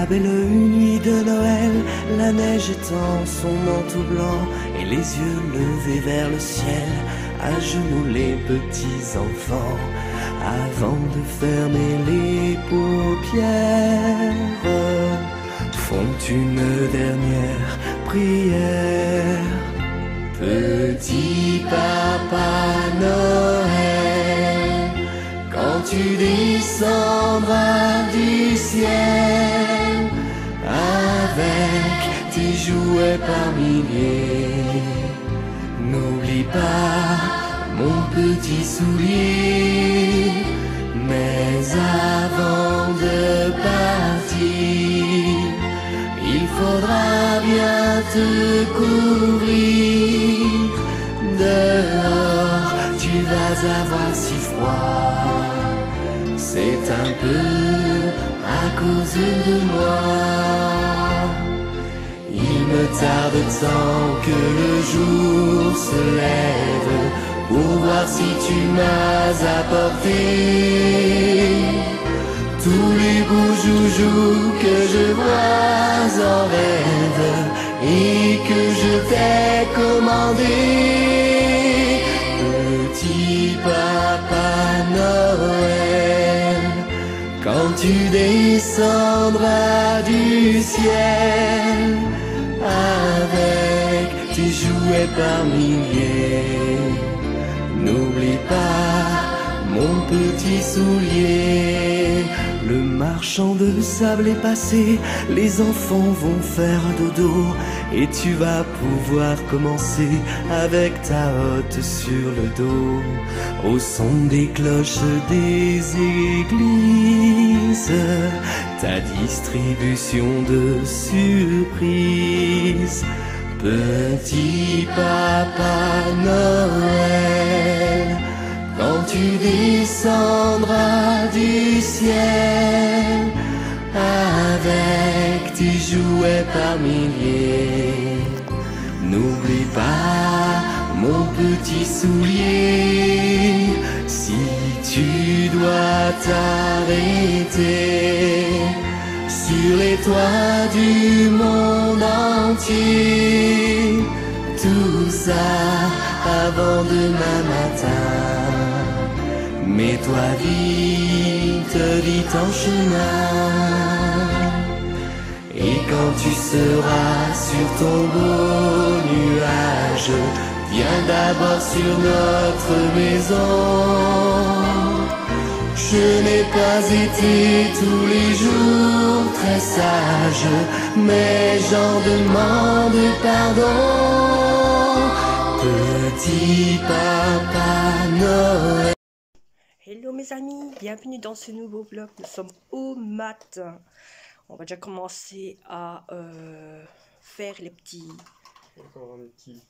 la belle nuit de Noël, la neige étend son manteau blanc et les yeux levés vers le ciel, à genoux les petits enfants, avant de fermer les paupières, font une dernière prière. Petit Papa Noël, quand tu descendras du ciel, avec tes jouets par milliers, n'oublie pas mon petit soulier. Mais avant de partir, il faudra bien te couvrir. Dehors, tu vas avoir si froid. C'est un peu à cause de moi. Il me tarde tant que le jour se lève pour voir si tu m'as apporté tous les beaux joujoux que je vois en rêve et que je t'ai commandé. Petit Papa Noël, quand tu descendras du ciel, avec tes jouets par milliers, n'oublie pas mon petit soulier. Le marchand de sable est passé, les enfants vont faire dodo, et tu vas pouvoir commencer avec ta hotte sur le dos, au son des cloches des églises, ta distribution de surprises. Petit Papa Noël, quand tu descendras du ciel, avec tes jouets par milliers, n'oublie pas mon petit soulier. Si tu dois t'arrêter sur les toits du monde entier, tout ça avant demain matin, mets-toi vite en chemin. Et quand tu seras sur ton beau nuage, viens d'abord sur notre maison. Je n'ai pas été tous les jours très sage, mais j'en demande pardon. Petit Papa Noël. Hello mes amis, bienvenue dans ce nouveau vlog. Nous sommes au matin. On va déjà commencer à faire les petits. Encore un petit.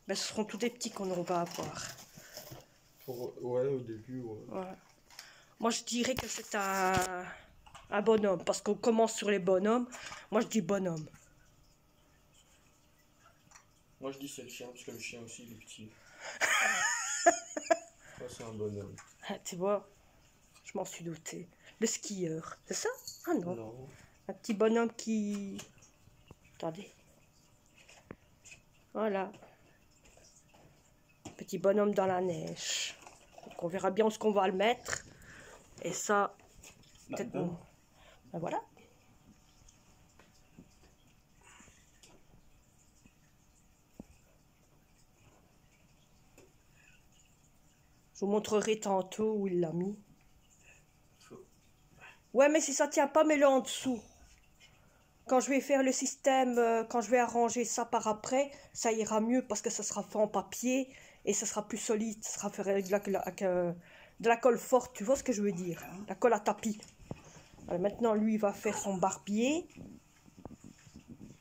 Ben, ce seront tous des petits qu'on va avoir. Ouais, au début, ouais. Ouais. Moi je dirais que c'est un bonhomme, parce qu'on commence sur les bonhommes. Moi je dis bonhomme. Moi je dis c'est le chien, parce que le chien aussi il est petit. Ça c'est un bonhomme. Ah, tu vois, je m'en suis douté. Le skieur, c'est ça? Ah non. Non. Un petit bonhomme qui... Attendez. Voilà. Petit bonhomme dans la neige. Donc on verra bien où est-ce qu'on va le mettre. Et ça, peut-être... Là-dedans. Ben voilà. Je vous montrerai tantôt où il l'a mis. Ouais, mais si ça tient pas, mets-le en dessous. Quand je vais faire le système, quand je vais arranger ça par après, ça ira mieux parce que ça sera fait en papier et ça sera plus solide. Ça sera fait avec de la colle forte, tu vois ce que je veux dire? La colle à tapis. Alors maintenant, lui, il va faire son barbier.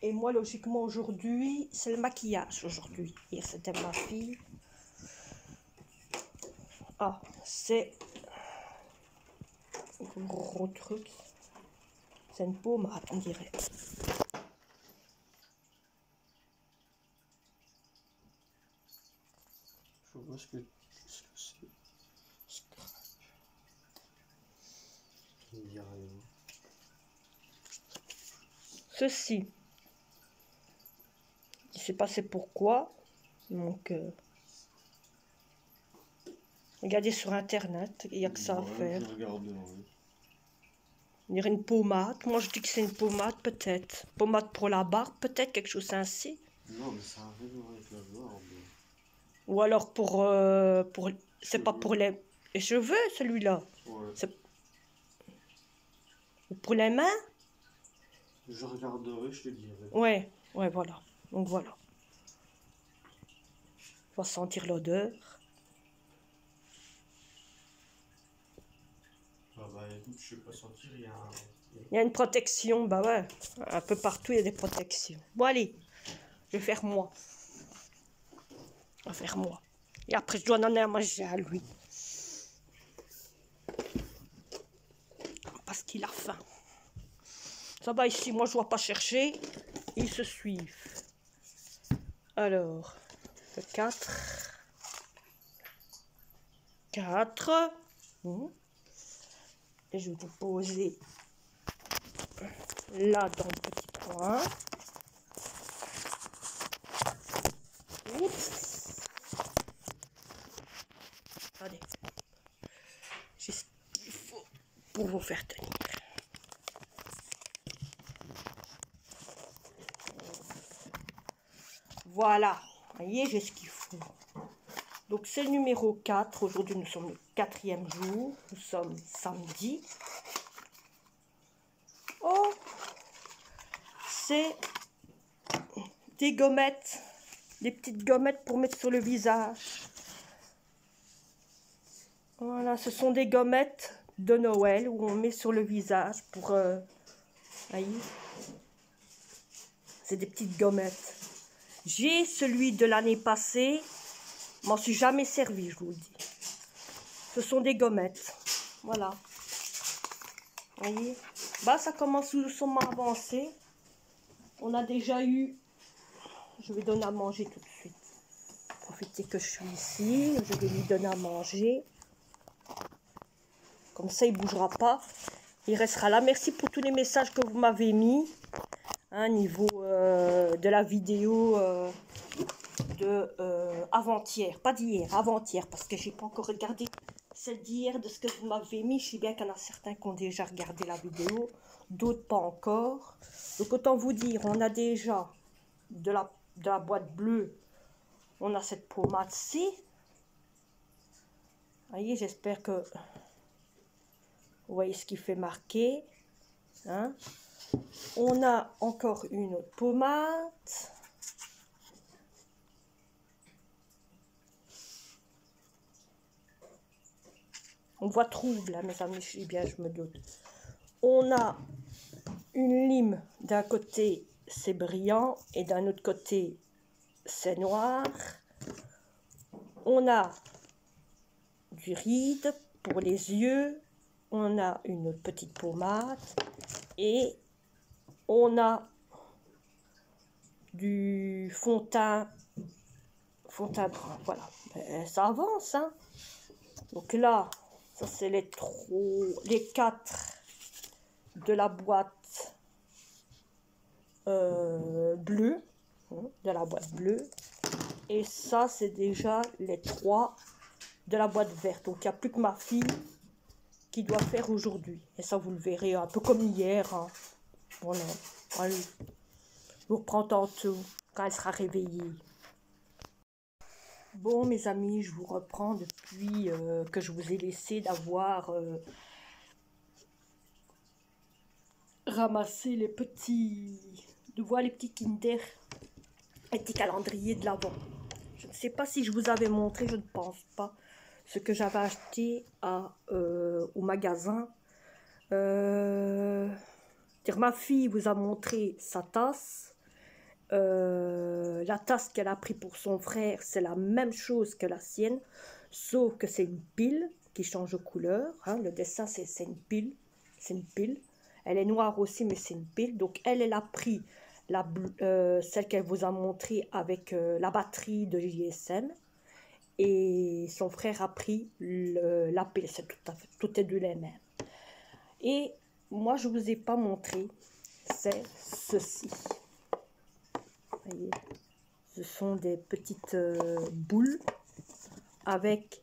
Et moi, logiquement, aujourd'hui, c'est le maquillage aujourd'hui. Hier, c'était ma fille. Ah, c'est un gros truc. C'est une pommade, on dirait. Je vois ce que c'est. Scrap. Ça me dit rien. ceci. Je ne sais pas c'est pourquoi. Donc, regardez sur internet, il n'y a que ça à faire. Je regarde, ouais. On dirait une pommade. Moi, je dis que c'est une pommade, peut-être. Pommade pour la barbe, peut-être, quelque chose ainsi. Non, mais ça arrive avec la barbe. Ou alors pour c'est pas pour les cheveux, celui-là. Ouais. Ou pour les mains. Je regarderai, je te dirai. Ouais, ouais, voilà. Donc voilà. On va sentir l'odeur. Ah bah écoute, je sais pas sentir, il y a un... Il y a une protection, bah ouais. Un peu partout, il y a des protections. Bon, allez. Je vais faire moi. Je vais faire moi. Et après, je dois en donner à manger à lui. Parce qu'il a faim. Ça va ici, moi je ne dois pas chercher. Ils se suivent. Alors, 4. 4. Et je vais vous poser là dans le petit coin. Oups. Allez. J'ai ce qu'il faut pour vous faire tenir. Voilà, vous voyez, j'ai ce qu'il faut. Donc c'est le numéro 4. Aujourd'hui, nous sommes le 4e jour. Nous sommes samedi. Oh, c'est des gommettes. Des petites gommettes pour mettre sur le visage. Voilà, ce sont des gommettes de Noël où on met sur le visage pour... voyez, c'est des petites gommettes. J'ai celui de l'année passée, m'en suis jamais servi, je vous le dis. Ce sont des gommettes, voilà. Voyez, bah ça commence doucement à avancer. On a déjà eu, je vais donner à manger tout de suite. Profitez que je suis ici, je vais lui donner à manger. Comme ça, il ne bougera pas. Il restera là. Merci pour tous les messages que vous m'avez mis. Hein, niveau de la vidéo de avant-hier. Pas d'hier, avant-hier. Parce que je n'ai pas encore regardé celle d'hier de ce que vous m'avez mis. Je sais bien qu'il y en a certains qui ont déjà regardé la vidéo. D'autres pas encore. Donc autant vous dire, on a déjà de la boîte bleue. On a cette pommade-ci. Voyez, j'espère que... Vous voyez ce qui fait marquer. Hein? On a encore une autre pommade. On voit trouble, là, mes amis, je sais bien, je me doute. On a une lime. D'un côté, c'est brillant. Et d'un autre côté, c'est noir. On a du ride pour les yeux. On a une petite pommade et on a du fond de teint brun. Voilà, ça avance. Hein. Donc là, ça c'est les 4 de la boîte bleue, de la boîte bleue. Et ça c'est déjà les 3 de la boîte verte. Donc il n'y a plus que ma fille qui doit faire aujourd'hui. Et ça, vous le verrez un peu comme hier. Hein. Voilà. Allez. Je vous reprends tantôt, quand elle sera réveillée. Bon, mes amis, je vous reprends depuis que je vous ai laissé d'avoir ramassé les petits... De voir les petits Kinder, les petits calendriers de l'Avent. Je ne sais pas si je vous avais montré, je ne pense pas. Ce que j'avais acheté au magasin. Ma fille vous a montré sa tasse. La tasse qu'elle a pris pour son frère, c'est la même chose que la sienne, sauf que c'est une pile qui change de couleur. Hein. Le dessin, c'est une pile. C'est une pile. Elle est noire aussi, mais c'est une pile. Donc, elle a pris celle qu'elle vous a montrée avec la batterie de GSM. Et son frère a pris la pile, c'est tout est de les mêmes. Et moi, je ne vous ai pas montré c'est ceci. Vous voyez, ce sont des petites boules avec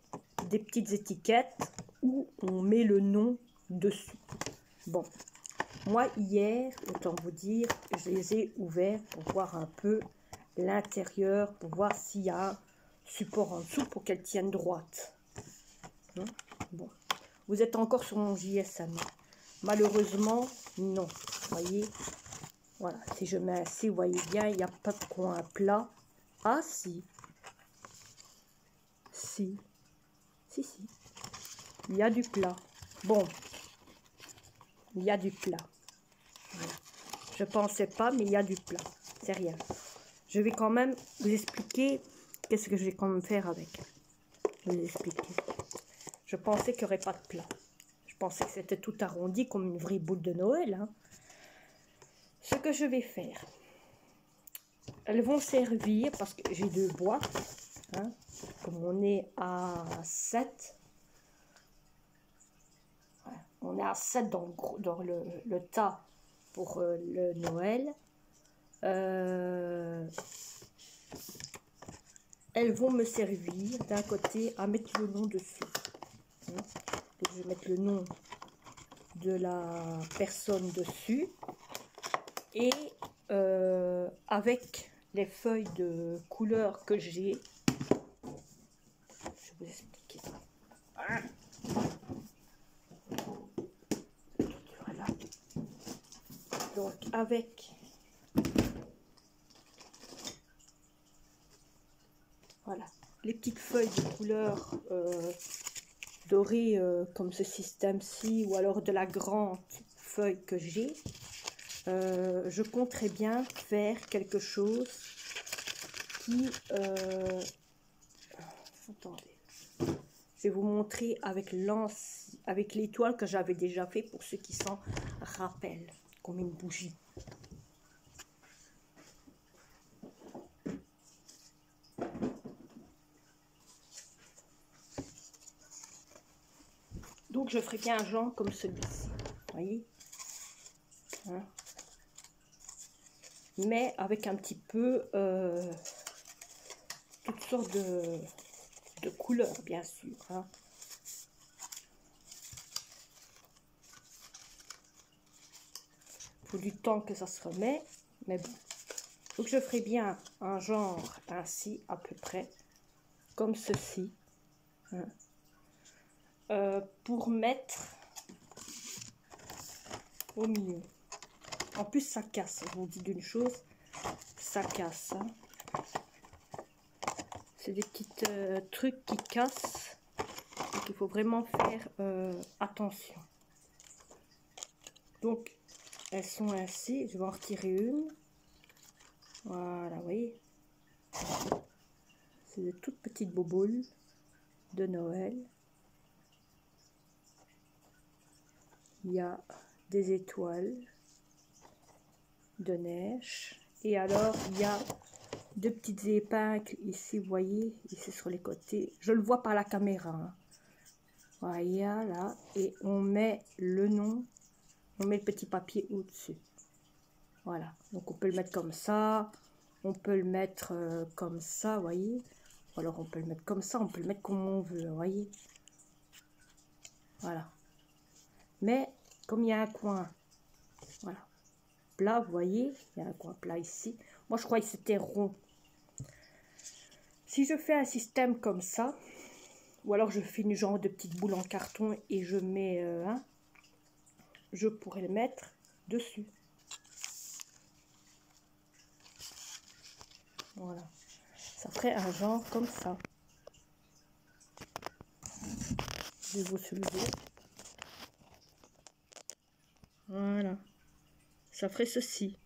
des petites étiquettes où on met le nom dessus. Bon, moi hier, autant vous dire, je les ai ouverts pour voir un peu l'intérieur, pour voir s'il y a un support en dessous pour qu'elles tiennent droite. Bon, vous êtes encore sur mon JSM. Malheureusement, non. Vous voyez, voilà, si je mets ainsi, vous voyez bien, il n'y a pas de coin plat. Ah si, si, il y a du plat. Bon, il y a du plat. Voilà. Je pensais pas, mais il y a du plat. C'est rien. Je vais quand même vous expliquer qu'est-ce que je vais quand même faire avec. Je vais vous expliquer. Je pensais qu'il n'y aurait pas de plat. Je pensais que c'était tout arrondi comme une vraie boule de Noël. Hein. Ce que je vais faire, elles vont servir, parce que j'ai 2 boîtes. Hein, comme on est à 7. Ouais, on est à 7 dans le tas pour le Noël. Elles vont me servir d'un côté à mettre le nom dessus. Donc, je vais mettre le nom de la personne dessus. Et avec les feuilles de couleur que j'ai, je vais vous expliquer ça. Voilà. Donc avec voilà les petites feuilles de couleur dorées comme ce système-ci, ou alors de la grande feuille que j'ai. Je compterais bien faire quelque chose qui... attendez. Je vais vous montrer avec l'étoile que j'avais déjà fait pour ceux qui s'en rappellent, comme une bougie. Donc je ferai bien un genre comme celui-ci, vous voyez, hein? Mais avec un petit peu toutes sortes de couleurs, bien sûr. Hein. Il faut du temps que ça se remet, mais bon. Donc je ferai bien un genre ainsi, à peu près, comme ceci. Hein. Pour mettre au milieu. En plus, ça casse. Je vous dis d'une chose, ça casse. Hein. C'est des petits trucs qui cassent. Donc, il faut vraiment faire attention. Donc, elles sont ainsi. Je vais en retirer une. Voilà, vous voyez. C'est de toutes petites boboules de Noël. Il y a des étoiles de neige, et alors il y a 2 petites épingles ici, vous voyez, ici sur les côtés, je le vois par la caméra, hein. Voilà, là, et on met le nom, on met le petit papier au dessus. Voilà, donc on peut le mettre comme ça, on peut le mettre comme ça, vous voyez, ou alors on peut le mettre comme ça, on peut le mettre comme on veut, vous voyez. Voilà, mais comme il y a un coin, voilà, plat, vous voyez, il y a un coin plat ici. Moi, je croyais que c'était rond. Si je fais un système comme ça, ou alors je fais une genre de petite boule en carton et je mets je pourrais le mettre dessus. Voilà, ça ferait un genre comme ça. Je vais vous soulever. Voilà, ça ferait ceci.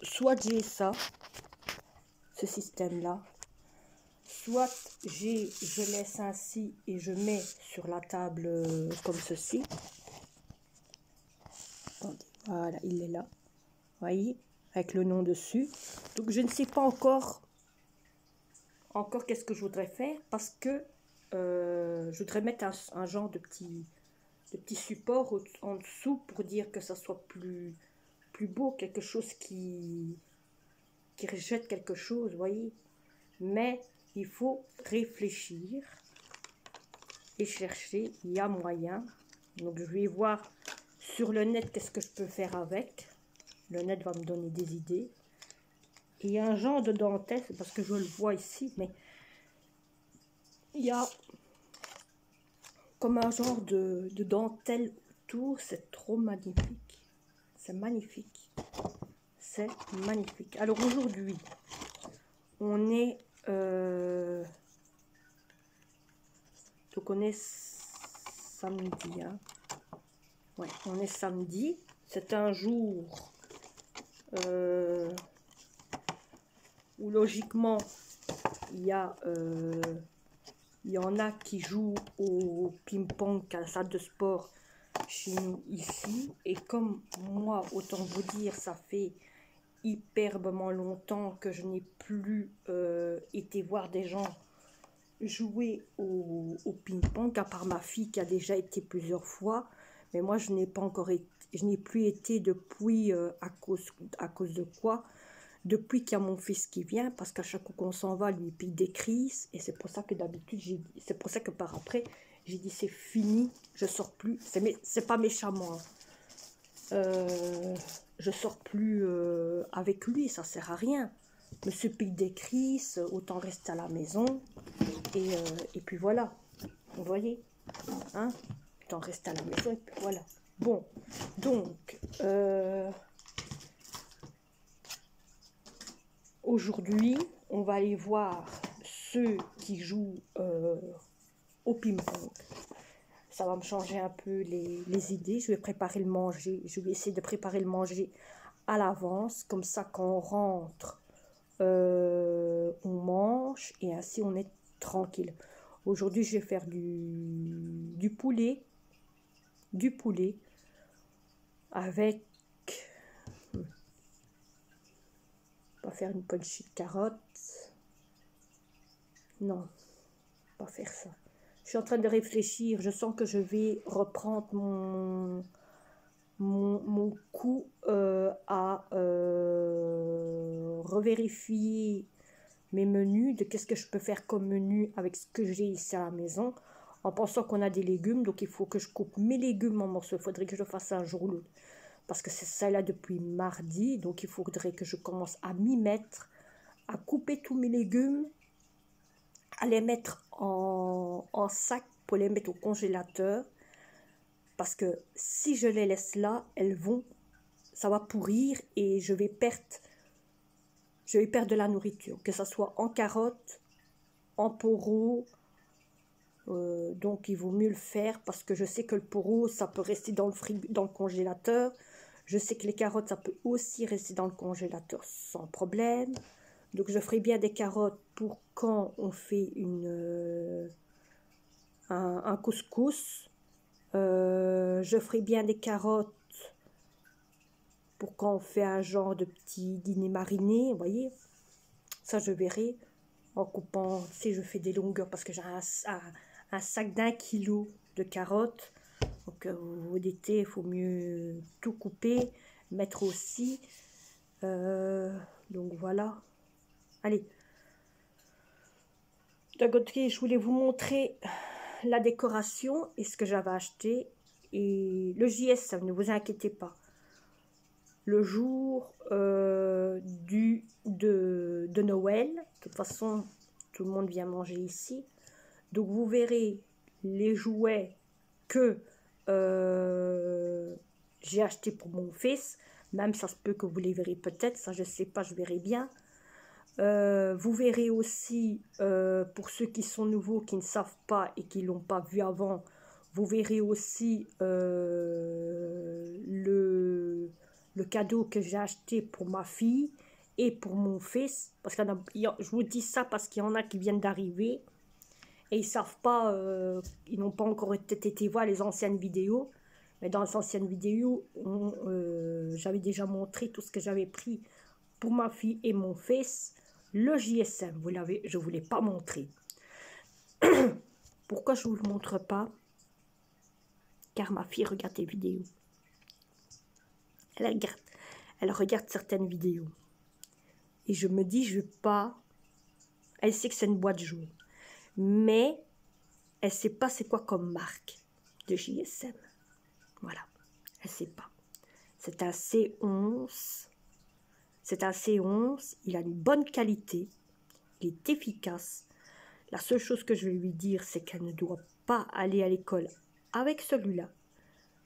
Soit j'ai ça, ce système-là, soit je laisse ainsi et je mets sur la table comme ceci. Attendez, voilà, il est là, vous voyez, avec le nom dessus. Donc je ne sais pas encore qu'est-ce que je voudrais faire, parce que je voudrais mettre un genre de petit de petits supports en dessous pour dire que ça soit plus beau, quelque chose qui rejette quelque chose, vous voyez. Mais il faut réfléchir et chercher, il y a moyen. Donc je vais voir sur le net qu'est-ce que je peux faire avec. Le net va me donner des idées. Et il y a un genre de dentelle, c'est parce que je le vois ici, mais il y a comme un genre de dentelle autour, c'est trop magnifique. C'est magnifique. C'est magnifique. Alors aujourd'hui, on est... donc on est samedi. Hein. Ouais, on est samedi. C'est un jour où logiquement, il y en a qui jouent au ping-pong à la salle de sport chez nous ici. Et comme moi, autant vous dire, ça fait hyperbement longtemps que je n'ai plus été voir des gens jouer au ping-pong, à part ma fille qui a déjà été plusieurs fois. Mais moi, je n'ai pas encore été, je n'ai plus été depuis, à cause de quoi? Depuis qu'il y a mon fils qui vient, parce qu'à chaque coup qu'on s'en va, lui, il pique des crises. Et c'est pour ça que d'habitude, c'est pour ça que par après, j'ai dit c'est fini, je sors plus. C'est pas méchamment. Je sors plus avec lui, ça sert à rien. Monsieur pique des crises, autant rester à la maison. Et puis voilà, vous voyez, hein, autant rester à la maison, et puis voilà. Bon, donc, aujourd'hui, on va aller voir ceux qui jouent au ping-pong. Ça va me changer un peu les idées. Je vais préparer le manger. Je vais essayer de préparer le manger à l'avance. Comme ça, quand on rentre, on mange. Et ainsi, on est tranquille. Aujourd'hui, je vais faire du poulet. Du poulet. Avec... On va faire une pochette de carottes. Non, pas faire ça. Je suis en train de réfléchir. Je sens que je vais reprendre mon coup à revérifier mes menus, de qu'est-ce que je peux faire comme menu avec ce que j'ai ici à la maison, en pensant qu'on a des légumes. Donc il faut que je coupe mes légumes en morceaux. Il faudrait que je fasse ça un jour ou l'autre. Parce que c'est ça là depuis mardi. Donc il faudrait que je commence à m'y mettre, à couper tous mes légumes, à les mettre en sac pour les mettre au congélateur. Parce que si je les laisse là, ça va pourrir et je vais perdre de la nourriture. Que ce soit en carottes, en poireaux. Donc il vaut mieux le faire parce que je sais que le poireau, ça peut rester dans le congélateur. Je sais que les carottes, ça peut aussi rester dans le congélateur sans problème. Donc je ferai bien des carottes pour quand on fait un couscous. Je ferai bien des carottes pour quand on fait un genre de petit dîner mariné, vous voyez. Ça je verrai en coupant, si je fais des longueurs, parce que j'ai un sac d'1 kilo de carottes. Donc vous dites, il faut mieux tout couper, mettre aussi. Donc voilà. Allez. D'un côté, je voulais vous montrer la décoration et ce que j'avais acheté. Et le JSM, ne vous inquiétez pas. Le jour de Noël, de toute façon, tout le monde vient manger ici. Donc vous verrez les jouets que j'ai acheté pour mon fils. Même ça se peut que vous les verrez peut-être, ça je sais pas, je verrai bien. Vous verrez aussi, pour ceux qui sont nouveaux, qui ne savent pas et qui ne l'ont pas vu avant, vous verrez aussi le cadeau que j'ai acheté pour ma fille et pour mon fils. Parce que je vous dis ça parce qu'il y en a qui viennent d'arriver et ils savent pas, ils n'ont pas encore été voir les anciennes vidéos. Mais dans les anciennes vidéos, j'avais déjà montré tout ce que j'avais pris pour ma fille et mon fils. Le JSM, je ne vous l'ai pas montré. Pourquoi je ne vous le montre pas? car ma fille regarde des vidéos. Elle regarde certaines vidéos. Et je me dis, je ne vais pas... Elle sait que c'est une boîte jaune. Mais elle ne sait pas c'est quoi comme marque de JSM. Voilà. Elle ne sait pas. C'est un C11. C'est un C11. Il a une bonne qualité. Il est efficace. La seule chose que je vais lui dire, c'est qu'elle ne doit pas aller à l'école avec celui-là.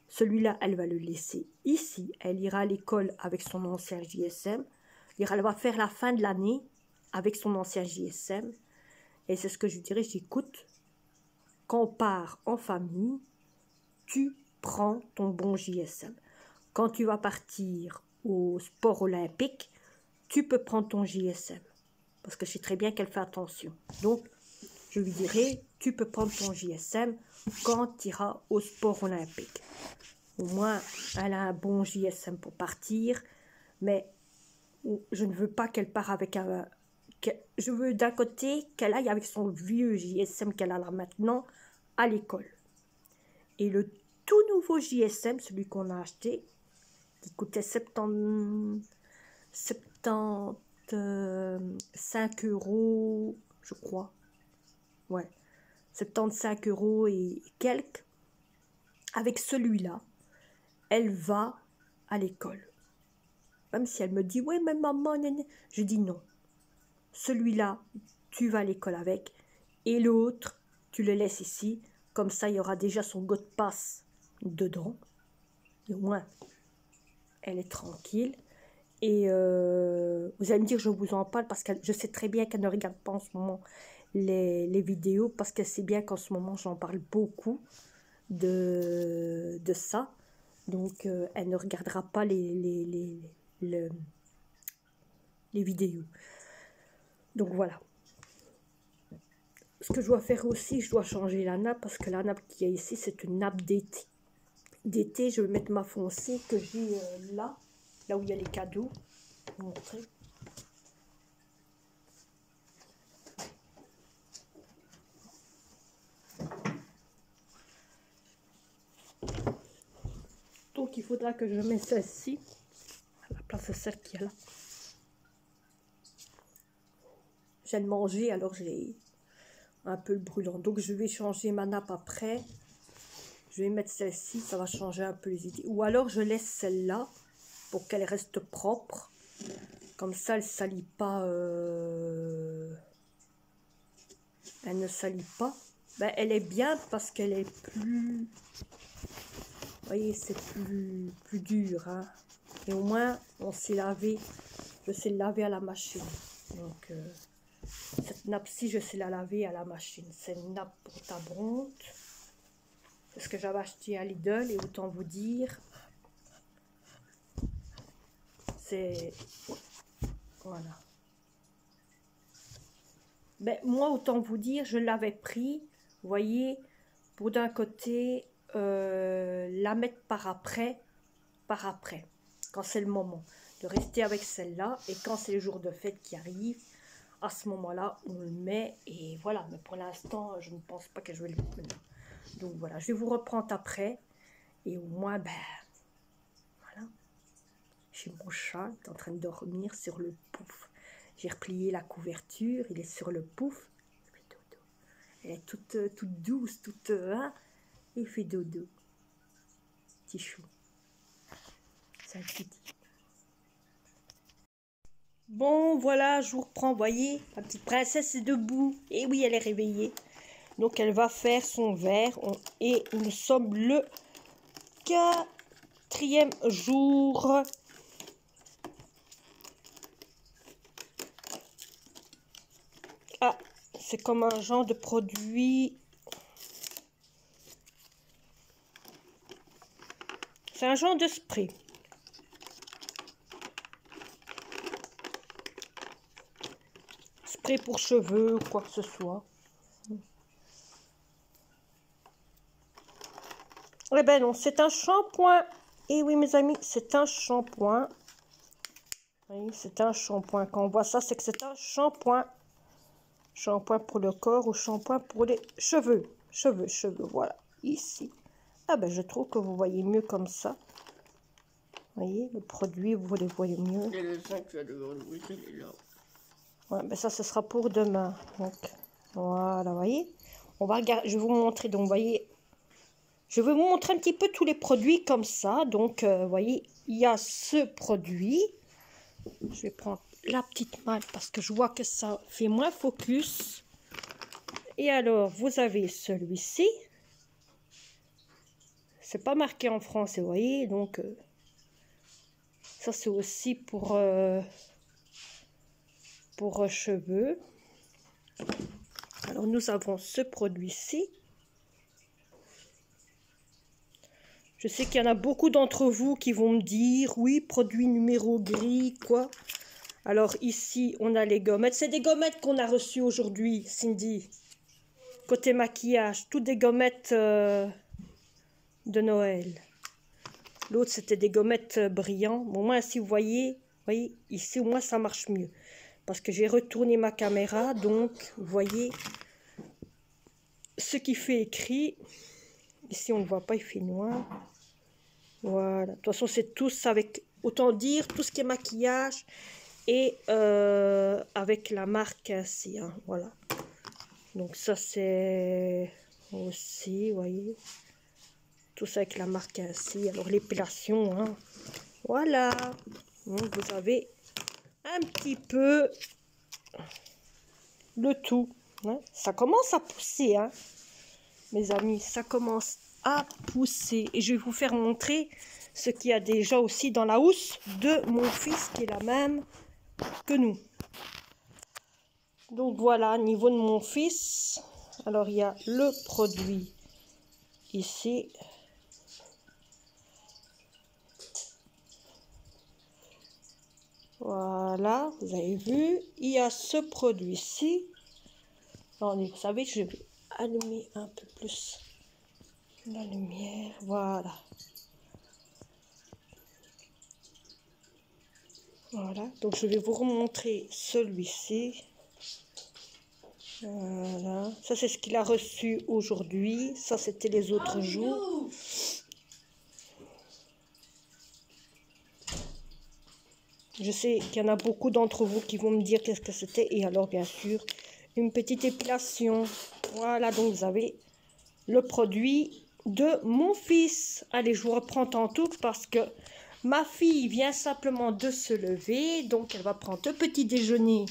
Celui-là, elle va le laisser ici. Elle ira à l'école avec son ancien JSM. Elle va faire la fin de l'année avec son ancien JSM. Et c'est ce que je lui dirais. J'écoute. Quand on part en famille, tu prends ton bon JSM. Quand tu vas partir au sport olympique, tu peux prendre ton JSM. Parce que je sais très bien qu'elle fait attention. Donc, je lui dirai, tu peux prendre ton JSM quand tu iras au sport olympique. Au moins, elle a un bon JSM pour partir, mais je ne veux pas qu'elle parte avec un... Je veux d'un côté qu'elle aille avec son vieux JSM qu'elle a là maintenant à l'école. Et le tout nouveau JSM, celui qu'on a acheté, qui coûtait 75 €, je crois. Ouais, 75 € et quelques. Avec celui-là, elle va à l'école. Même si elle me dit, ouais, mais maman, je dis non. Celui-là, tu vas à l'école avec. Et l'autre, tu le laisses ici. Comme ça, il y aura déjà son God Pass dedans. Et au moins, elle est tranquille. Et vous allez me dire, je vous en parle parce que je sais très bien qu'elle ne regarde pas en ce moment les vidéos. Parce qu'elle sait bien qu'en ce moment, j'en parle beaucoup de ça. Donc, elle ne regardera pas les vidéos. Donc, voilà. Ce que je dois faire aussi, je dois changer la nappe. Parce que la nappe qu'il y a ici, c'est une nappe d'été. D'été, je vais mettre ma foncée que j'ai là où il y a les cadeaux. Je vais vous montrer. Donc, il faudra que je mette celle-ci à la place de celle qu'il y a là. J'ai le manger, alors j'ai un peu le brûlant. Donc, je vais changer ma nappe après. Je vais mettre celle-ci, ça va changer un peu les idées. Ou alors, je laisse celle-là pour qu'elle reste propre. Comme ça, elle ne salit pas. Elle ne salit pas. Ben, elle est bien parce qu'elle est plus... Vous voyez, c'est plus dur. Hein. Et au moins, on s'est lavé. Je sais le laver à la machine. Donc, cette nappe-ci, je sais la laver à la machine. C'est une nappe pour ta bronte. C'est ce que j'avais acheté à Lidl. Et autant vous dire, c'est... Voilà. Ben, moi, autant vous dire, je l'avais pris, vous voyez, pour d'un côté, la mettre par après, quand c'est le moment. De rester avec celle-là, et quand c'est le jour de fête qui arrive, à ce moment-là, on le met, et voilà. Mais pour l'instant, je ne pense pas que je vais le mettre maintenant. Donc voilà, je vais vous reprendre après, et au moins, ben, voilà. J'ai mon chat qui est en train de dormir sur le pouf. J'ai replié la couverture, il est sur le pouf. Il fait dodo. Elle est toute douce, toute... Hein, il fait dodo. Petit chou. C'est un petit. Bon, voilà, je vous reprends, voyez. La petite princesse est debout. Et oui, elle est réveillée. Donc, elle va faire son verre. Et nous sommes le 4e jour. Ah, c'est comme un genre de produit. C'est un genre de spray. Spray pour cheveux ou quoi que ce soit. Eh ben non, c'est un shampoing. Et oui, mes amis, c'est un shampoing. Oui, c'est un shampoing. Quand on voit ça, c'est que c'est un shampoing. Shampoing pour le corps ou shampoing pour les cheveux. Cheveux, voilà. Ici. Ah ben je trouve que vous voyez mieux comme ça. Vous voyez, le produit, vous le voyez mieux. Et le sac, tu vas devoir l'ouvrir, il est là. Ouais, ben ça, ce sera pour demain. Donc, voilà, vous voyez. On va regarder, je vais vous montrer. Donc, vous voyez, je vais vous montrer un petit peu tous les produits comme ça. Donc, vous voyez, il y a ce produit. Je vais prendre la petite malle parce que je vois que ça fait moins focus. Et alors, vous avez celui-ci. C'est pas marqué en français, vous voyez. Donc, ça, c'est aussi pour cheveux. Alors, nous avons ce produit-ci. Je sais qu'il y en a beaucoup d'entre vous qui vont me dire, oui, produit numéro gris, quoi. Alors, ici, on a les gommettes. C'est des gommettes qu'on a reçues aujourd'hui, Cindy. Côté maquillage, toutes des gommettes de Noël. L'autre, c'était des gommettes brillants. Au moins, si vous voyez, ici, au moins, ça marche mieux. Parce que j'ai retourné ma caméra, donc, vous voyez, ce qui fait écrit. Ici, on ne le voit pas, il fait noir. Voilà. De toute façon, c'est tous avec, autant dire, tout ce qui est maquillage et avec la marque ainsi. Hein, voilà. Donc, ça, c'est aussi, vous voyez, tout ça avec la marque ainsi. Alors, l'épilation, hein. Voilà. Donc, vous avez un petit peu le tout. Hein. Ça commence à pousser, hein. Mes amis, ça commence à pousser. Et je vais vous faire montrer ce qu'il y a déjà aussi dans la housse de mon fils, qui est la même que nous. Donc voilà, au niveau de mon fils, alors il y a le produit ici. Voilà, vous avez vu, il y a ce produit-ci. Attendez, vous savez, je vais allumer un peu plus la lumière, voilà. Voilà, donc je vais vous remontrer celui-ci. Voilà, ça c'est ce qu'il a reçu aujourd'hui. Ça c'était les autres jours. Je sais qu'il y en a beaucoup d'entre vous qui vont me dire qu'est-ce que c'était. Et alors bien sûr, une petite épilation. Voilà, donc vous avez le produit de mon fils. Allez, je vous reprends tantôt parce que ma fille vient simplement de se lever. Donc elle va prendre le petit déjeuner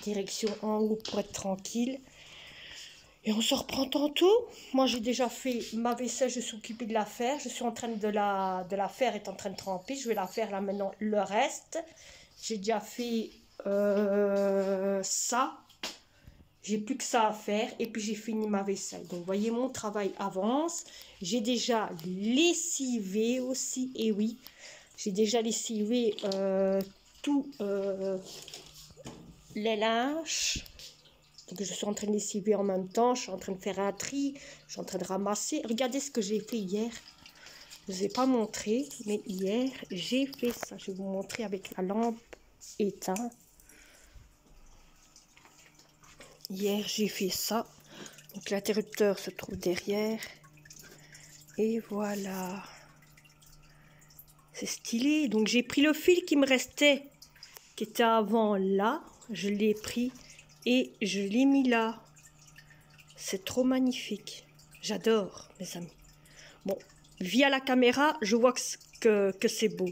direction en haut pour être tranquille. Et on se reprend tantôt. Moi j'ai déjà fait ma vaisselle, je suis occupée de la faire. Je suis en train de la faire, est en train de tremper. Je vais la faire là maintenant le reste. J'ai déjà fait ça. J'ai plus que ça à faire et puis j'ai fini ma vaisselle. Donc, vous voyez, mon travail avance. J'ai déjà lessivé aussi. Et oui, j'ai déjà lessivé tous les linges. Donc, je suis en train de lessiver en même temps. Je suis en train de faire un tri. Je suis en train de ramasser. Regardez ce que j'ai fait hier. Je ne vous ai pas montré, mais hier, j'ai fait ça. Je vais vous montrer avec la lampe éteinte. Hier, j'ai fait ça. Donc, l'interrupteur se trouve derrière. Et voilà. C'est stylé. Donc, j'ai pris le fil qui me restait, qui était avant là. Je l'ai pris et je l'ai mis là. C'est trop magnifique. J'adore, mes amis. Bon, via la caméra, je vois que c'est beau.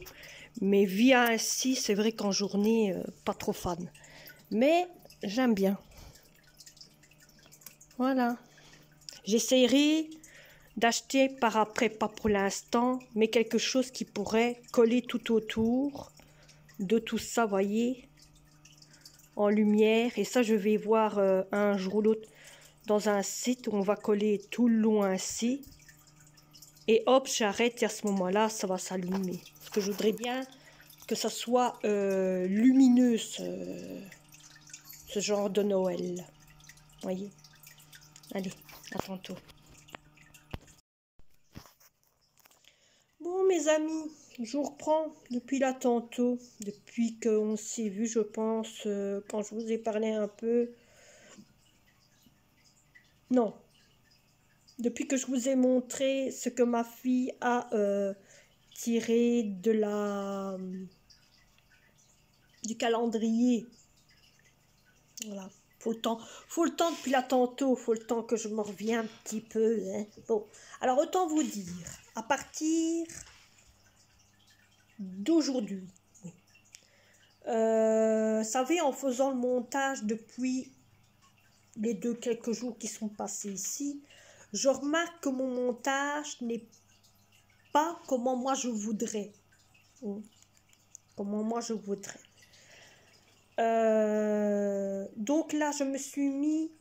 Mais via ainsi, c'est vrai qu'en journée, pas trop fan. Mais j'aime bien. Voilà. J'essaierai d'acheter par après, pas pour l'instant, mais quelque chose qui pourrait coller tout autour de tout ça, voyez, en lumière. Et ça, je vais voir un jour ou l'autre dans un site où on va coller tout le long ainsi. Et hop, j'arrête et à ce moment-là, ça va s'allumer. Parce que je voudrais bien que ça soit lumineux, ce genre de Noël. Voyez. Allez, à tantôt. Bon, mes amis, je vous reprends depuis là tantôt. Depuis qu'on s'est vu, je pense, quand je vous ai parlé un peu. Non. depuis que je vous ai montré ce que ma fille a tiré de du calendrier. Voilà. Faut le temps depuis là tantôt, faut le temps que je me revienne un petit peu. Hein. Bon, alors autant vous dire, à partir d'aujourd'hui, savez, en faisant le montage depuis les quelques jours qui sont passés ici, je remarque que mon montage n'est pas comment moi je voudrais. Comment moi je voudrais. Donc là, je me suis mis...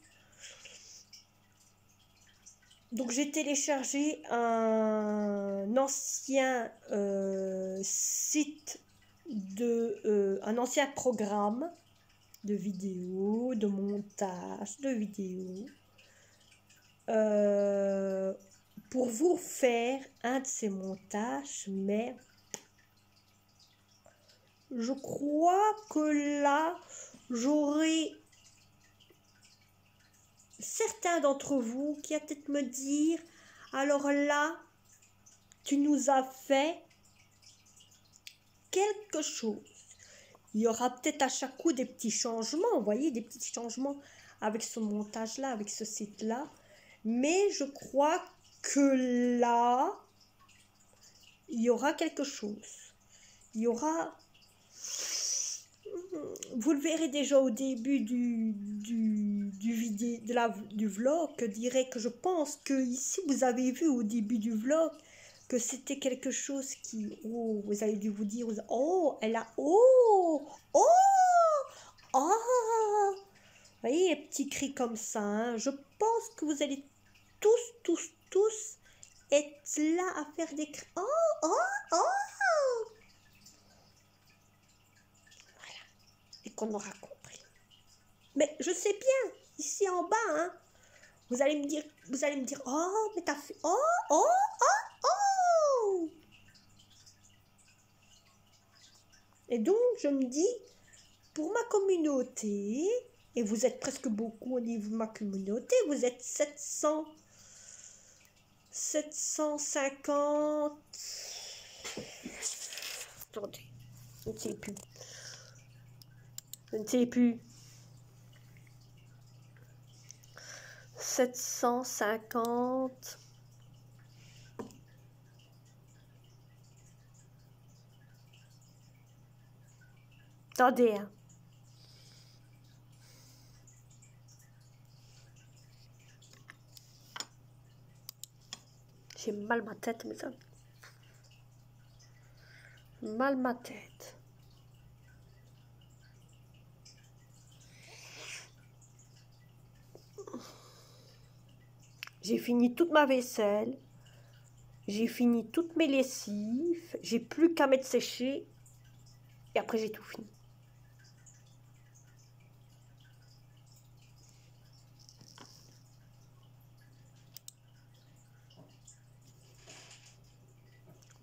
Donc j'ai téléchargé un ancien site un ancien programme de vidéo, de montage de vidéos pour vous faire un de ces montages, mais je crois que là, j'aurai certains d'entre vous qui va peut-être me dire, alors là, tu nous as fait quelque chose. Il y aura peut-être à chaque coup des petits changements, vous voyez, des petits changements avec ce montage-là, avec ce site-là. Mais je crois que là, il y aura quelque chose. Il y aura... Vous le verrez déjà au début du vlog, que dirais que je pense que ici vous avez vu au début du vlog que c'était quelque chose qui, oh, vous allez dû vous dire, oh, elle a, oh, oh, oh, vous voyez les petits cris comme ça, hein. Je pense que vous allez tous être là à faire des cris, oh, oh, oh. Qu'on aura compris. Mais je sais bien, ici en bas, hein, vous allez me dire, oh, mais t'as fait, oh, oh, oh, oh. Et donc, je me dis, pour ma communauté, et vous êtes presque beaucoup au niveau de ma communauté, vous êtes 750, attendez, je ne sais plus. Je ne sais plus. 750. Attendez. Hein. J'ai mal ma tête, mais ça. Mal ma tête. J'ai fini toute ma vaisselle, j'ai fini toutes mes lessives, j'ai plus qu'à mettre sécher et après j'ai tout fini.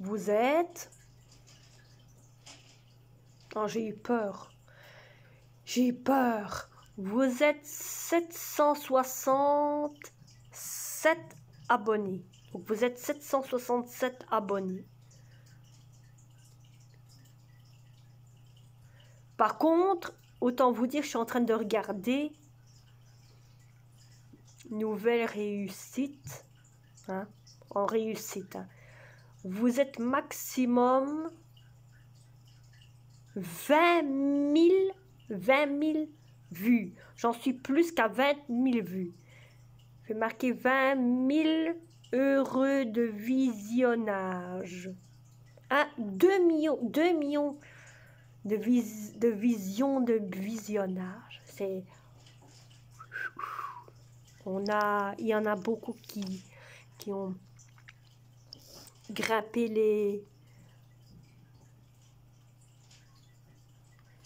Vous êtes... Oh, j'ai eu peur. J'ai eu peur. Vous êtes 767 abonnés. Donc vous êtes 767 abonnés. Par contre, autant vous dire, je suis en train de regarder nouvelle réussite. Hein, en réussite. Hein. Vous êtes maximum 20 000 vues. J'en suis plus qu'à 20 000 vues. Je vais marquer 20 000 heureux de visionnage. 2 millions de visions de visionnage. C'est... Il y en a beaucoup qui ont grimpé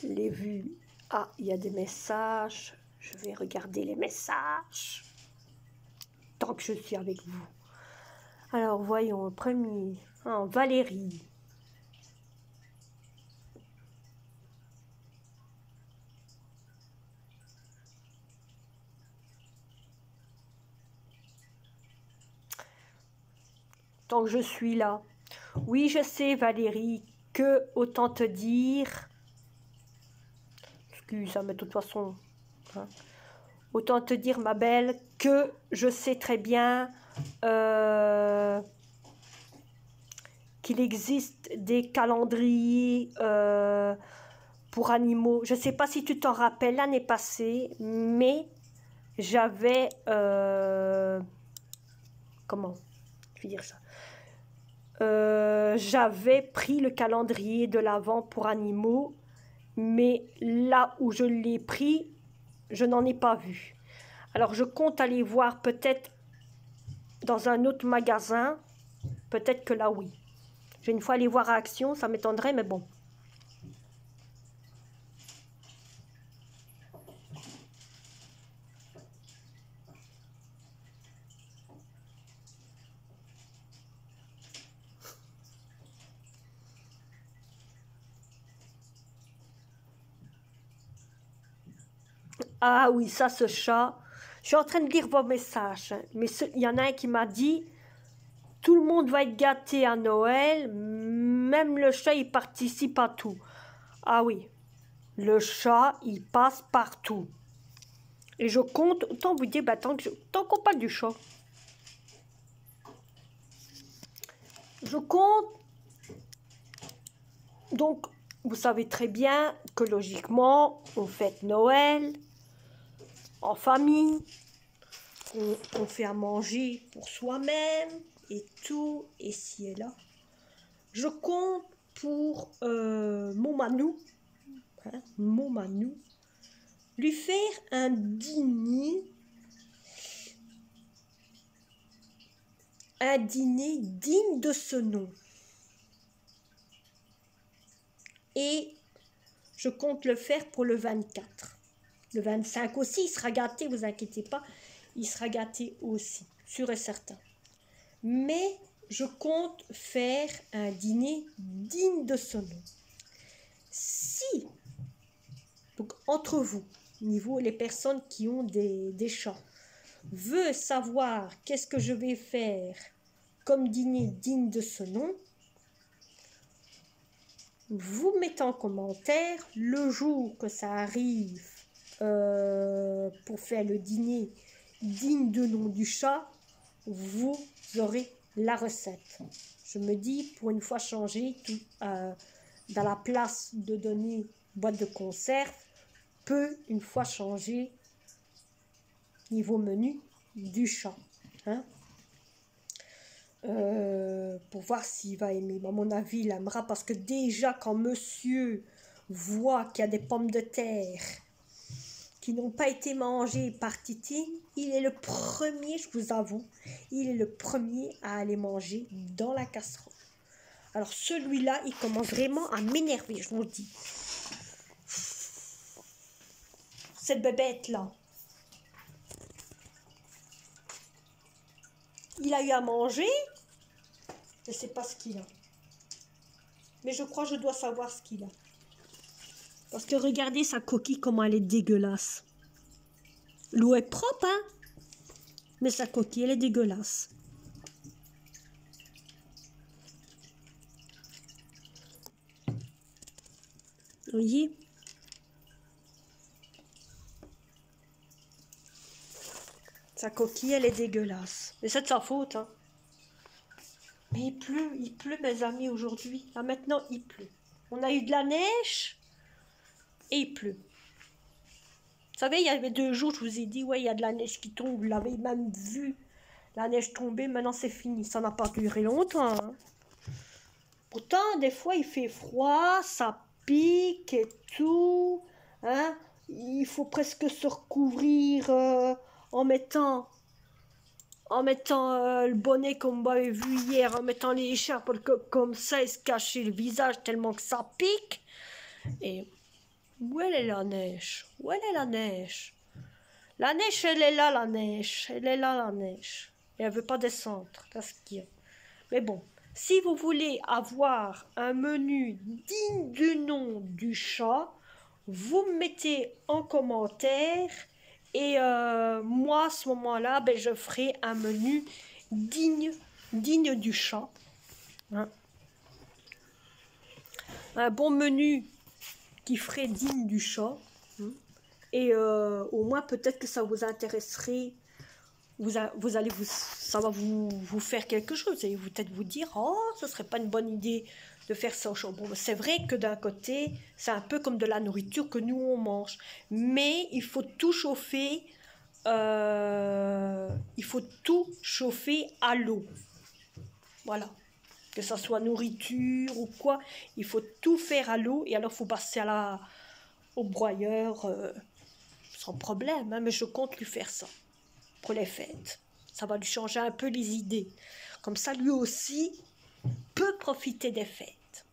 les vues. Ah, il y a des messages. Je vais regarder les messages. Tant que je suis avec vous. Alors, voyons, le premier. Ah, Valérie. tant que je suis là. Oui, je sais, Valérie, que autant te dire... Excuse, mais de toute façon... hein, autant te dire, ma belle, que je sais très bien qu'il existe des calendriers pour animaux. Je ne sais pas si tu t'en rappelles l'année passée, mais j'avais... comment je vais dire ça? J'avais pris le calendrier de l'Avent pour animaux, mais là où je l'ai pris, je n'en ai pas vu. Alors je compte aller voir peut-être dans un autre magasin, peut-être que là oui. Je vais une fois aller voir à Action, ça m'étonnerait, mais bon. Ah oui, ça, ce chat. Je suis en train de lire vos messages, hein, mais il y en a un qui m'a dit « Tout le monde va être gâté à Noël, même le chat, il participe à tout. » Ah oui, le chat, il passe partout. Et je compte, autant vous dire, bah, tant qu'on parle du chat, je compte, donc, vous savez très bien que logiquement, on fête Noël en famille, on fait à manger pour soi-même et tout, et ci et là. Je compte pour mon Manou, hein, mon Manou, lui faire un dîner digne de ce nom. Et je compte le faire pour le 24. Le 25 aussi, il sera gâté, vous inquiétez pas, il sera gâté aussi, sûr et certain. Mais je compte faire un dîner digne de ce nom. Si, donc entre vous, niveau les personnes qui ont des chats, veut savoir qu'est-ce que je vais faire comme dîner digne de ce nom, vous mettez en commentaire le jour que ça arrive pour faire le dîner digne de nom du chat, vous aurez la recette. Je me dis, pour une fois changer, dans la place de donner boîte de conserve, peut une fois changer niveau menu du chat. Hein? Pour voir s'il va aimer. À mon avis, il aimera parce que déjà quand monsieur voit qu'il y a des pommes de terre qui n'ont pas été mangées par Titi, il est le premier, je vous avoue, il est le premier à aller manger dans la casserole. Alors celui-là, il commence vraiment à m'énerver, je vous le dis. Cette bébête-là, il a eu à manger, je ne sais pas ce qu'il a. Mais je crois que je dois savoir ce qu'il a. Parce que regardez sa coquille, comment elle est dégueulasse. L'eau est propre, hein? Mais sa coquille, elle est dégueulasse. Vous voyez? Sa coquille, elle est dégueulasse. Mais c'est de sa faute, hein? Mais il pleut, mes amis, aujourd'hui. Là, maintenant, il pleut. On a eu de la neige et il pleut. Vous savez, il y avait 2 jours, je vous ai dit, ouais, il y a de la neige qui tombe. Vous l'avez même vu, la neige tomber. Maintenant, c'est fini. Ça n'a pas duré longtemps. Hein. Pourtant, des fois, il fait froid, ça pique et tout. Hein. Il faut presque se recouvrir en mettant le bonnet comme vous avez vu hier, en mettant les écharpes comme ça et se cacher le visage tellement que ça pique. Et où elle est la neige? Où elle est la neige? La neige, elle est là, la neige. Elle est là, la neige. Et elle ne veut pas descendre. Là, ce qu'il y a. Mais bon, si vous voulez avoir un menu digne du nom du chat, vous me mettez en commentaire. Et moi, à ce moment-là, ben, je ferai un menu digne digne du chat. Hein. Un bon menu qui ferait digne du chat. Hein. Et au moins, peut-être que ça vous intéresserait. Ça va vous faire quelque chose. Vous allez peut-être vous dire, oh, ce serait pas une bonne idée de faire ça au chaud. Bon, c'est vrai que d'un côté, c'est un peu comme de la nourriture que nous, on mange. Mais il faut tout chauffer. Il faut tout chauffer à l'eau. Voilà. Que ça soit nourriture ou quoi. Il faut tout faire à l'eau. Et alors, il faut passer au broyeur sans problème. Hein, mais je compte lui faire ça. Pour les fêtes. Ça va lui changer un peu les idées. Comme ça, lui aussi peut profiter des fêtes.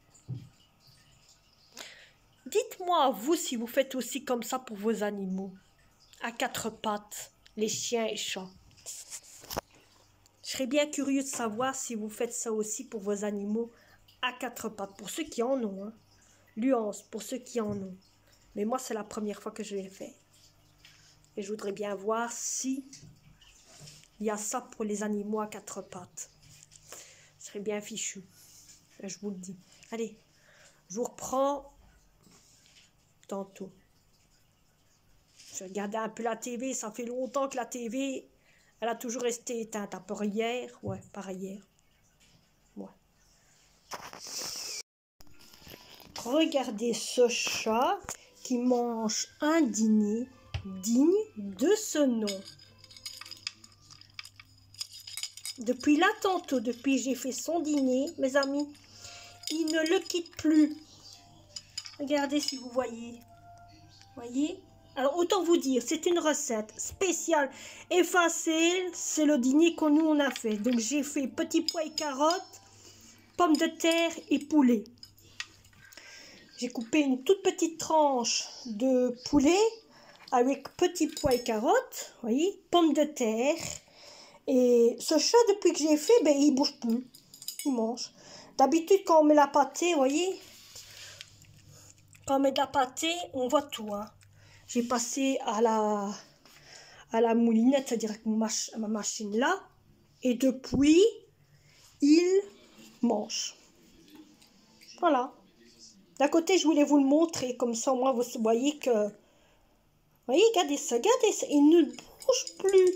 Dites-moi, vous, si vous faites aussi comme ça pour vos animaux. À quatre pattes, les chiens et chats. Je serais bien curieux de savoir si vous faites ça aussi pour vos animaux à quatre pattes. Pour ceux qui en ont. Hein. Nuance, pour ceux qui en ont. Mais moi, c'est la première fois que je l'ai fait. Et je voudrais bien voir si il y a ça pour les animaux à quatre pattes. Ce serait bien fichu. Je vous le dis. Allez, je vous reprends tantôt. Je vais regarder un peu la TV. Ça fait longtemps que la TV, elle a toujours resté éteinte. À part hier. Ouais, pareil hier. Ouais. Regardez ce chat qui mange un dîner digne de ce nom. Depuis là, tantôt, depuis que j'ai fait son dîner, mes amis, il ne le quitte plus. Regardez si vous voyez. Voyez? Alors, autant vous dire, c'est une recette spéciale et facile. C'est le dîner que nous, on a fait. Donc, j'ai fait petits pois et carottes, pommes de terre et poulet. J'ai coupé une toute petite tranche de poulet avec petits pois et carottes, voyez, pommes de terre. Et ce chat, depuis que j'ai fait, ben, il bouge plus. Il mange. D'habitude, quand on met la pâtée, vous voyez, quand on met de la pâtée, on voit tout. Hein. J'ai passé à la moulinette, c'est-à-dire avec ma machine là. Et depuis, il mange. Voilà. D'un côté, je voulais vous le montrer. Comme ça, au moins, vous voyez que... Vous voyez, regardez ça, regardez ça. Il ne bouge plus.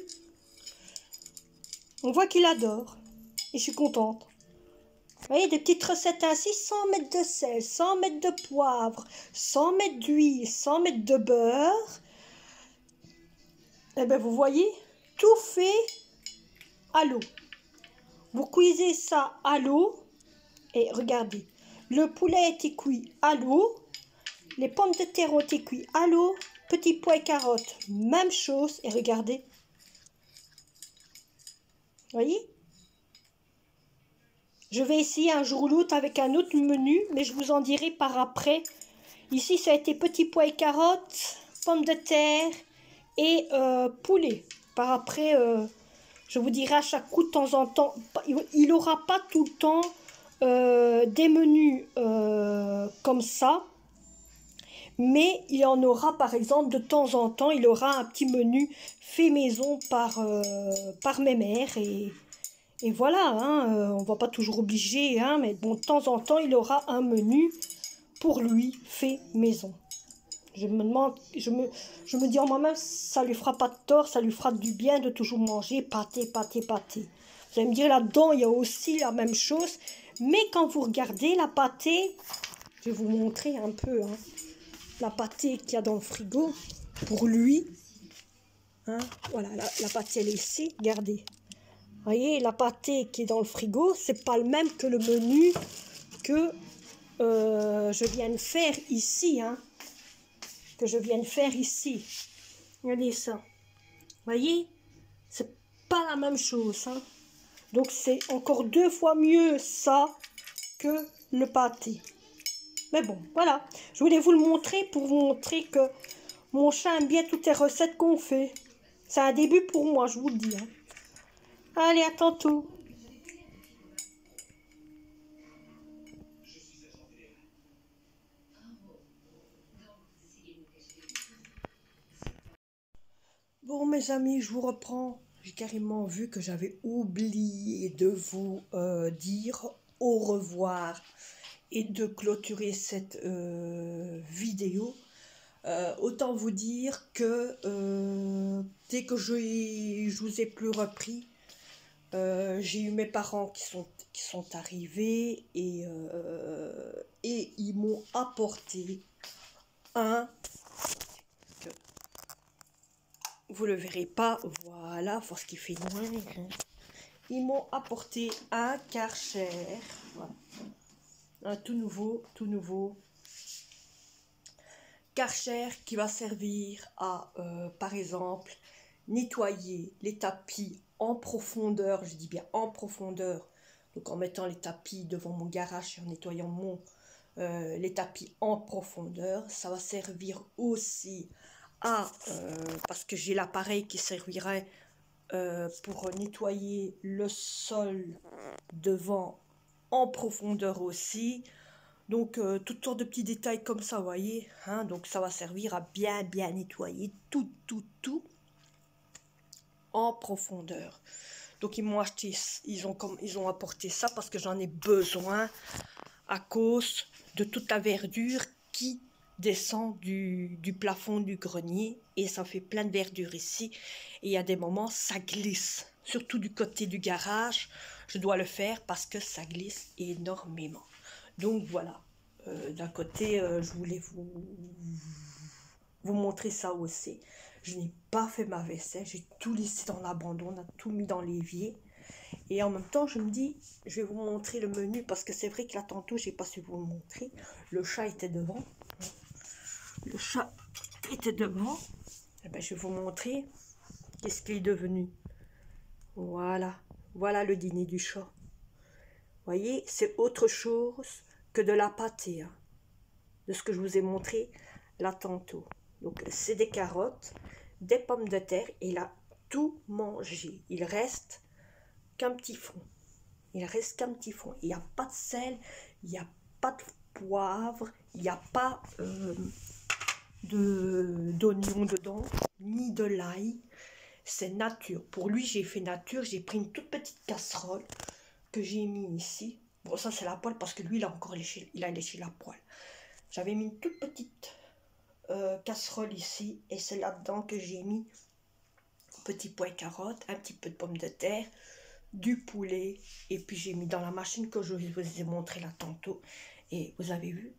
On voit qu'il adore. Et je suis contente. Vous voyez, des petites recettes ainsi, 100 mètres de sel, 100 mètres de poivre, 100 mètres d'huile, 100 mètres de beurre. Et bien, vous voyez, tout fait à l'eau. Vous cuisez ça à l'eau. Et regardez, le poulet a été cuit à l'eau. Les pommes de terre ont été cuites à l'eau. Petits pois et carottes, même chose. Et regardez. Vous voyez? Je vais essayer un jour ou l'autre avec un autre menu, mais je vous en dirai par après. Ici, ça a été petits pois et carottes, pommes de terre et poulet. Par après, je vous dirai à chaque coup de temps en temps. Il n'aura pas tout le temps des menus comme ça. Mais il y en aura, par exemple, de temps en temps, il aura un petit menu fait maison par mes mères. Et voilà, hein, on ne va pas toujours obliger, hein, mais bon, de temps en temps, il aura un menu pour lui fait maison. Je me dis en moi-même, ça lui fera pas de tort, ça lui fera du bien de toujours manger pâté, pâté, pâté. Vous allez me dire, là-dedans, il y a aussi la même chose. Mais quand vous regardez la pâtée, je vais vous montrer un peu, hein, la pâtée qu'il y a dans le frigo pour lui. Hein, voilà, la pâtée, elle est ici, regardez. Vous voyez, la pâtée qui est dans le frigo, c'est pas le même que le menu que je viens de faire ici. Hein, que je viens de faire ici. Regardez ça. Vous voyez, c'est pas la même chose. Hein. Donc, c'est encore 2 fois mieux ça que le pâté. Mais bon, voilà. Je voulais vous le montrer pour vous montrer que mon chat aime bien toutes les recettes qu'on fait. C'est un début pour moi, je vous le dis. Hein. Allez, à tantôt. Bon, mes amis, je vous reprends. J'ai carrément vu que j'avais oublié de vous dire au revoir et de clôturer cette vidéo. Autant vous dire que dès que je vous ai plus repris, j'ai eu mes parents qui sont arrivés et ils m'ont apporté un... Vous le verrez pas, voilà, parce qu'il fait noir. Ils m'ont apporté un Karcher, voilà. Un tout nouveau Karcher qui va servir à, par exemple, nettoyer les tapis en profondeur, je dis bien en profondeur, donc en mettant les tapis devant mon garage et en nettoyant les tapis en profondeur. Ça va servir aussi à, parce que j'ai l'appareil qui servirait pour nettoyer le sol devant en profondeur aussi. Donc toutes sortes de petits détails comme ça, vous voyez, hein, donc ça va servir à bien nettoyer tout en profondeur. Donc ils m'ont acheté, ils ont apporté ça parce que j'en ai besoin à cause de toute la verdure qui descend du plafond du grenier et ça fait plein de verdure ici et il y a des moments ça glisse, surtout du côté du garage. Je dois le faire parce que ça glisse énormément. Donc voilà, d'un côté je voulais vous montrer ça aussi. Je n'ai pas fait ma vaisselle, j'ai tout laissé dans l'abandon, on a tout mis dans l'évier. Et en même temps, je me dis, je vais vous montrer le menu parce que c'est vrai que là, tantôt, j'ai pas su vous le montrer. Le chat était devant. Le chat était devant. Et ben, je vais vous montrer qu'est-ce qu'il est devenu. Voilà. Voilà le dîner du chat. Vous voyez, c'est autre chose que de la pâtée. Hein, de ce que je vous ai montré là tantôt. Donc, c'est des carottes, des pommes de terre. Et il a tout mangé. Il reste qu'un petit fond. Il reste qu'un petit fond. Il n'y a pas de sel, il n'y a pas de poivre, il n'y a pas d'oignon dedans, ni de l'ail. C'est nature. Pour lui, j'ai fait nature. J'ai pris une toute petite casserole que j'ai mis ici. Bon, ça, c'est la poêle parce que lui, il a léché la poêle. J'avais mis une toute petite casserole ici et c'est là-dedans que j'ai mis un petit pois et carottes, un petit peu de pommes de terre, du poulet et puis j'ai mis dans la machine que je vous ai montré là tantôt et vous avez vu,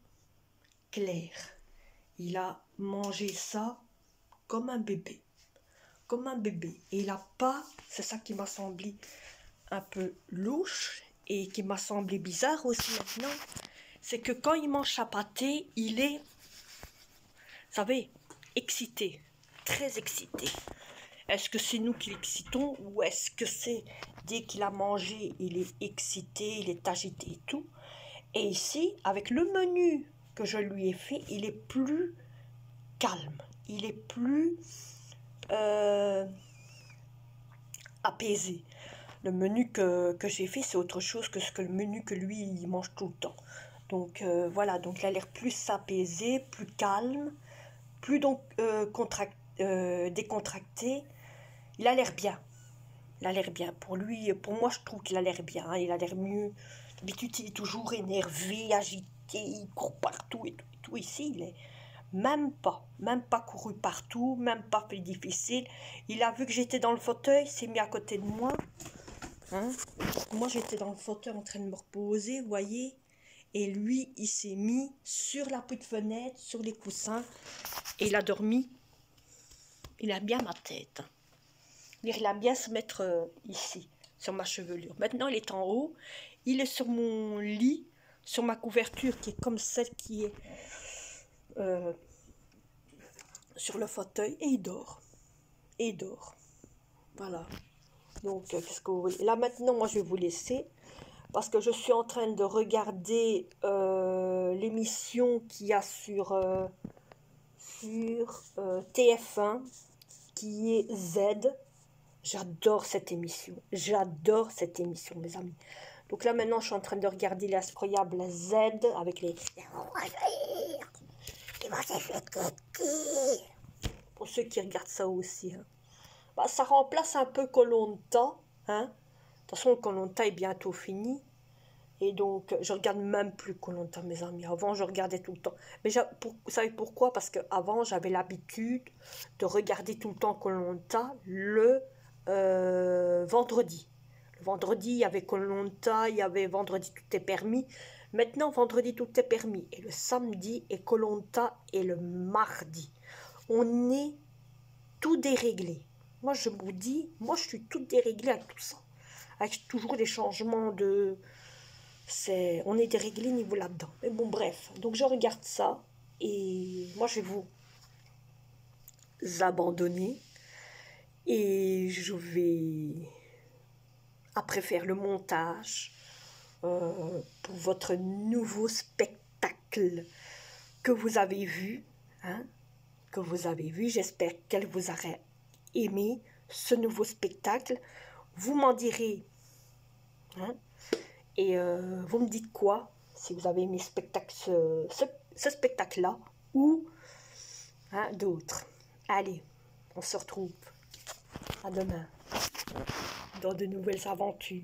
Claire, il a mangé ça comme un bébé et il a pas, c'est ça qui m'a semblé un peu louche et qui m'a semblé bizarre aussi maintenant, c'est que quand il mange sa pâtée, il est, vous savez, excité, très excité. Est-ce que c'est nous qui l'excitons ou est-ce que c'est dès qu'il a mangé, il est excité, il est agité et tout. Et ici, avec le menu que je lui ai fait, il est plus calme, il est plus apaisé. Le menu que j'ai fait, c'est autre chose que ce que le menu que lui, il mange tout le temps. Donc voilà, donc il a l'air plus apaisé, plus calme, plus donc décontracté. Il a l'air bien. Il a l'air bien. Pour lui, pour moi, je trouve qu'il a l'air bien. Hein. Il a l'air mieux. D'habitude, il est toujours énervé, agité, il court partout et tout. Ici, il est même pas couru partout, même pas fait difficile. Il a vu que j'étais dans le fauteuil, s'est mis à côté de moi. Hein. Moi, j'étais dans le fauteuil en train de me reposer, vous voyez. Et lui, il s'est mis sur la petite fenêtre, sur les coussins. Et il a dormi. Il a bien ma tête. Il aime bien se mettre ici, sur ma chevelure. Maintenant, il est en haut. Il est sur mon lit, sur ma couverture qui est comme celle qui est sur le fauteuil. Et il dort. Et il dort. Voilà. Donc, qu'est-ce que vous voulez? Là, maintenant, moi, je vais vous laisser. Parce que je suis en train de regarder l'émission qu'il y a sur TF1, qui est Z. J'adore cette émission, mes amis. Donc là, maintenant, je suis en train de regarder l'incroyable Z avec les... Pour ceux qui regardent ça aussi. Hein. Bah, ça remplace un peu koh hein. De toute façon, koh est bientôt fini. Et donc, je regarde même plus koh mes amis. Avant, je regardais tout le temps. Mais vous savez pourquoi? Parce qu'avant, j'avais l'habitude de regarder tout le temps koh le vendredi. Le vendredi, il y avait koh il y avait vendredi, tout est permis. Maintenant, vendredi, tout est permis. Et le samedi, et koh et le mardi. On est tout déréglé. Moi, je vous dis, moi, je suis toute déréglée avec tout ça. Avec toujours des changements de... on est déréglé niveau là-dedans. Mais bon, bref. Donc, je regarde ça. Et moi, je vais vous abandonner. Et je vais, après, faire le montage pour votre nouveau spectacle que vous avez vu. Hein, que vous avez vu. J'espère qu'elle vous aura aimé ce nouveau spectacle. Vous m'en direz. Hein, et vous me dites quoi si vous avez aimé ce spectacle-là ou hein, d'autres. Allez, on se retrouve à demain dans de nouvelles aventures.